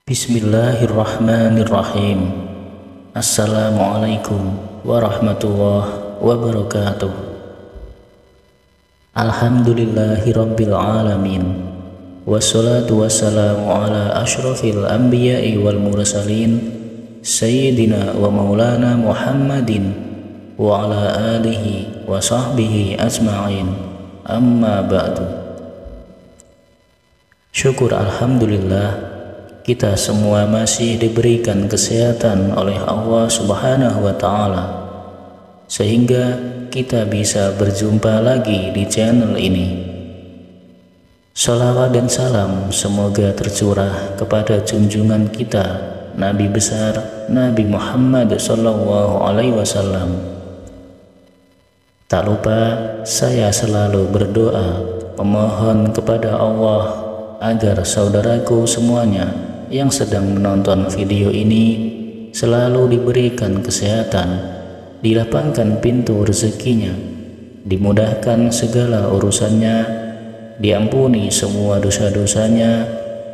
Bismillahirrahmanirrahim. Assalamualaikum warahmatullahi wabarakatuh. Alhamdulillahirabbil alamin. Wassalatu wassalamu ala asyrafil anbiya'i wal mursalin sayyidina wa maulana Muhammadin wa ala alihi wa sahbihi ajma'in. Amma ba'du. Syukur alhamdulillah, kita semua masih diberikan kesehatan oleh Allah Subhanahu wa Ta'ala, sehingga kita bisa berjumpa lagi di channel ini. Salawat dan salam semoga tercurah kepada junjungan kita, Nabi besar Nabi Muhammad SAW. Tak lupa saya selalu berdoa memohon kepada Allah agar saudaraku semuanya yang sedang menonton video ini selalu diberikan kesehatan, dilapangkan pintu rezekinya, dimudahkan segala urusannya, diampuni semua dosa-dosanya,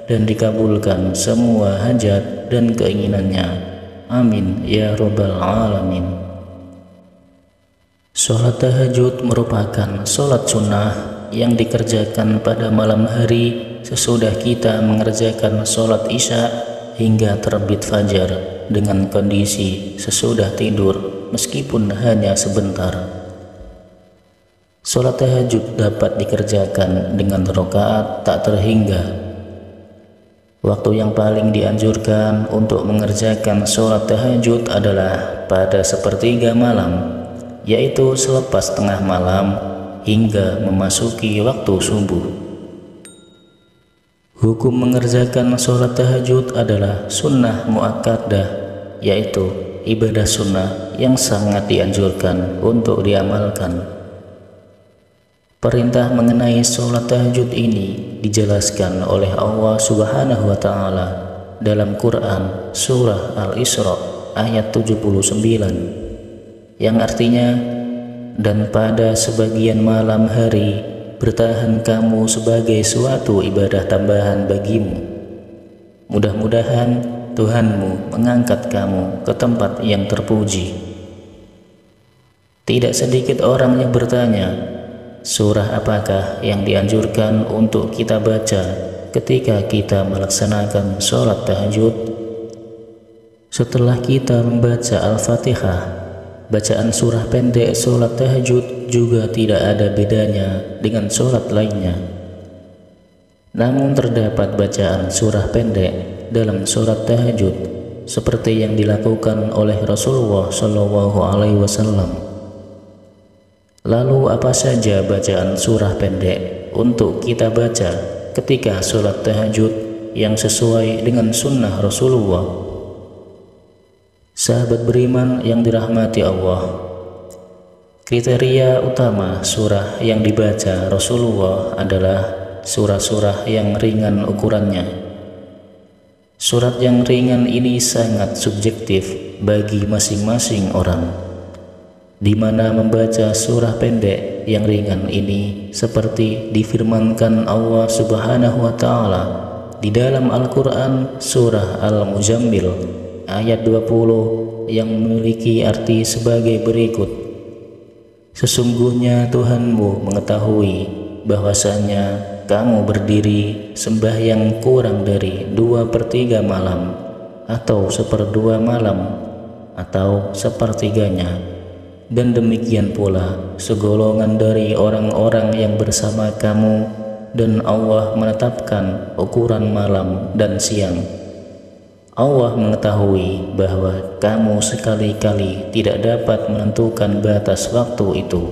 dan dikabulkan semua hajat dan keinginannya. Amin ya rabbal alamin. Sholat tahajud merupakan sholat sunnah yang dikerjakan pada malam hari sesudah kita mengerjakan sholat isya hingga terbit fajar, dengan kondisi sesudah tidur meskipun hanya sebentar. Sholat tahajud dapat dikerjakan dengan rakaat tak terhingga. Waktu yang paling dianjurkan untuk mengerjakan sholat tahajud adalah pada sepertiga malam, yaitu selepas tengah malam hingga memasuki waktu subuh. Hukum mengerjakan sholat tahajud adalah sunnah muakkadah, yaitu ibadah sunnah yang sangat dianjurkan untuk diamalkan. Perintah mengenai sholat tahajud ini dijelaskan oleh Allah Subhanahu wa Ta'ala dalam Quran surah Al-Isra ayat 79, yang artinya, dan pada sebagian malam hari bertahan kamu sebagai suatu ibadah tambahan bagimu. Mudah-mudahan Tuhanmu mengangkat kamu ke tempat yang terpuji. Tidak sedikit orang yang bertanya, surah apakah yang dianjurkan untuk kita baca ketika kita melaksanakan sholat tahajud? Setelah kita membaca Al-Fatihah, bacaan surah pendek sholat tahajud juga tidak ada bedanya dengan sholat lainnya. Namun terdapat bacaan surah pendek dalam sholat tahajud seperti yang dilakukan oleh Rasulullah SAW. Lalu apa saja bacaan surah pendek untuk kita baca ketika sholat tahajud yang sesuai dengan sunnah Rasulullah? Sahabat beriman yang dirahmati Allah, kriteria utama surah yang dibaca Rasulullah adalah surah-surah yang ringan ukurannya. Surat yang ringan ini sangat subjektif bagi masing-masing orang, di mana membaca surah pendek yang ringan ini seperti difirmankan Allah Subhanahu wa Ta'ala di dalam Al-Quran surah Al-Muzammil ayat 20 yang memiliki arti sebagai berikut. Sesungguhnya Tuhanmu mengetahui bahwasanya kamu berdiri sembahyang kurang dari 2/3 malam, atau 1/2 malam, atau sepertiganya, dan demikian pula segolongan dari orang-orang yang bersama kamu, dan Allah menetapkan ukuran malam dan siang. Allah mengetahui bahwa kamu sekali-kali tidak dapat menentukan batas waktu itu,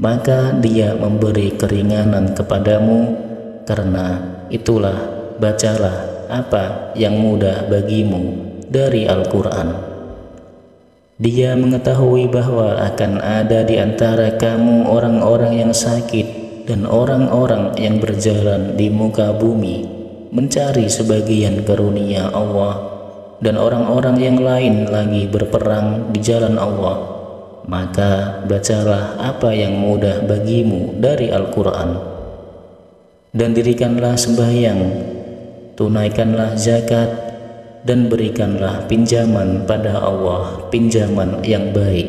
maka Dia memberi keringanan kepadamu. Karena itulah bacalah apa yang mudah bagimu dari Al-Quran. Dia mengetahui bahwa akan ada di antara kamu orang-orang yang sakit dan orang-orang yang berjalan di muka bumi mencari sebagian karunia Allah, dan orang-orang yang lain lagi berperang di jalan Allah. Maka bacalah apa yang mudah bagimu dari Al-Quran, dan dirikanlah sembahyang tunaikanlah zakat, dan berikanlah pinjaman pada Allah, pinjaman yang baik.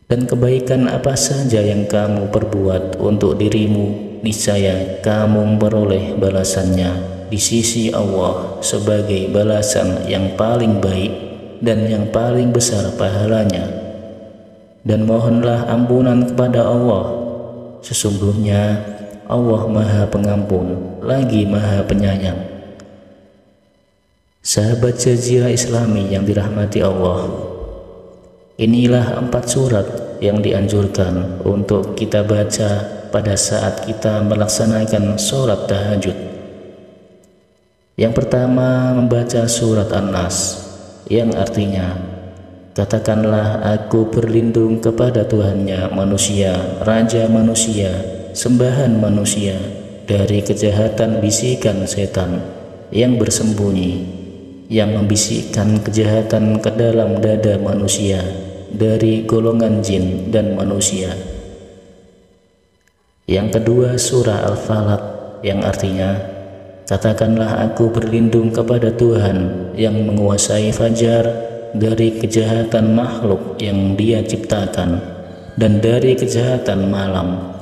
Dan kebaikan apa saja yang kamu perbuat untuk dirimu, niscaya kamu memperoleh balasannya di sisi Allah sebagai balasan yang paling baik dan yang paling besar pahalanya. Dan mohonlah ampunan kepada Allah, sesungguhnya Allah Maha Pengampun lagi Maha Penyayang. Sahabat Jazirah Islami yang dirahmati Allah, inilah 4 surat yang dianjurkan untuk kita baca pada saat kita melaksanakan sholat tahajud. Yang pertama, membaca surat An-Nas, yang artinya, katakanlah aku berlindung kepada Tuhannya manusia, Raja manusia, sembahan manusia, dari kejahatan bisikan setan yang bersembunyi, yang membisikkan kejahatan ke dalam dada manusia dari golongan jin dan manusia. Yang kedua, surah Al-Falaq, yang artinya, katakanlah aku berlindung kepada Tuhan yang menguasai fajar dari kejahatan makhluk yang Dia ciptakan dan dari kejahatan malam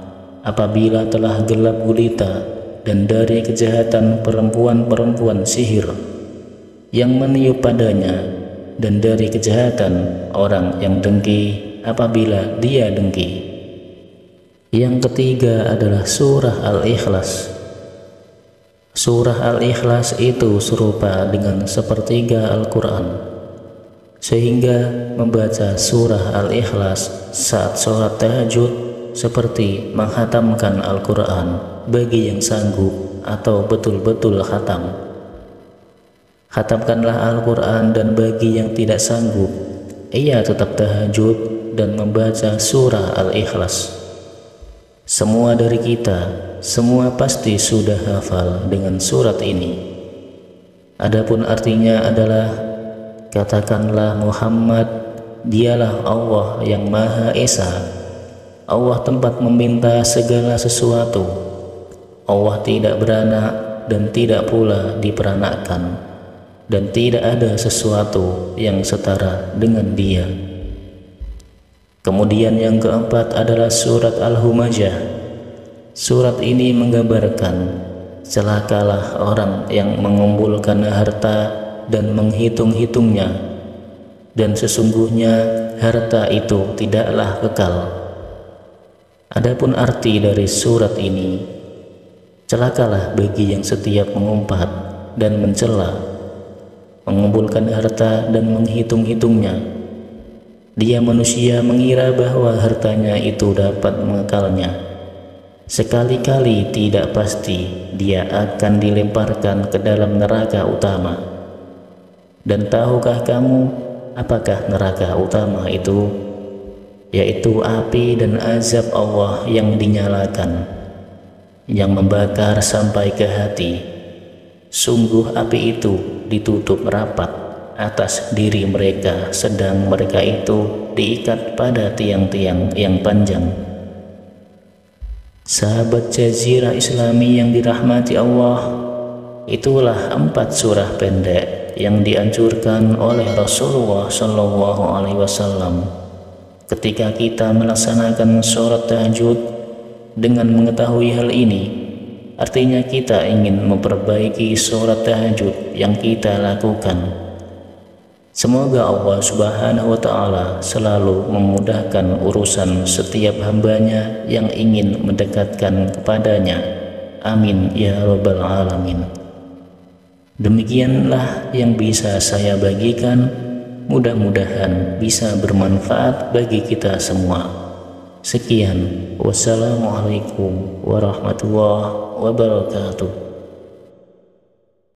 apabila telah gelap gulita, dan dari kejahatan perempuan-perempuan sihir yang meniup padanya, dan dari kejahatan orang yang dengki apabila dia dengki. Yang ketiga adalah surah Al-Ikhlas. Surah Al-Ikhlas itu serupa dengan sepertiga Al-Quran, sehingga membaca surah Al-Ikhlas saat sholat tahajud seperti menghatamkan Al-Quran bagi yang sanggup atau betul-betul khatam. Khatamkanlah Al-Quran, dan bagi yang tidak sanggup, ia tetap tahajud dan membaca surah Al-Ikhlas. Semua dari kita, semua pasti sudah hafal dengan surat ini. Adapun artinya adalah, katakanlah Muhammad, dialah Allah yang Maha Esa. Allah tempat meminta segala sesuatu. Allah tidak beranak dan tidak pula diperanakkan, dan tidak ada sesuatu yang setara dengan Dia. Kemudian yang keempat adalah surat Al-Humajah. Surat ini menggambarkan celakalah orang yang mengumpulkan harta dan menghitung-hitungnya, dan sesungguhnya harta itu tidaklah kekal. Adapun arti dari surat ini, celakalah bagi yang setiap mengumpat dan mencela, mengumpulkan harta dan menghitung-hitungnya. Dia manusia mengira bahwa hartanya itu dapat mengekalnya. Sekali-kali tidak pasti dia akan dilemparkan ke dalam neraka utama. Dan tahukah kamu apakah neraka utama itu? Yaitu api dan azab Allah yang dinyalakan, yang membakar sampai ke hati. Sungguh api itu ditutup rapat atas diri mereka, sedang mereka itu diikat pada tiang-tiang yang panjang. Sahabat Jazirah Islami yang dirahmati Allah, itulah 4 surah pendek yang dianjurkan oleh Rasulullah SAW ketika kita melaksanakan sholat tahajud. Dengan mengetahui hal ini, artinya kita ingin memperbaiki sholat tahajud yang kita lakukan. Semoga Allah Subhanahu wa Ta'ala selalu memudahkan urusan setiap hambanya yang ingin mendekatkan kepadanya. Amin ya Rabbal Alamin. Demikianlah yang bisa saya bagikan. Mudah-mudahan bisa bermanfaat bagi kita semua. Sekian, wassalamualaikum warahmatullahi wabarakatuh.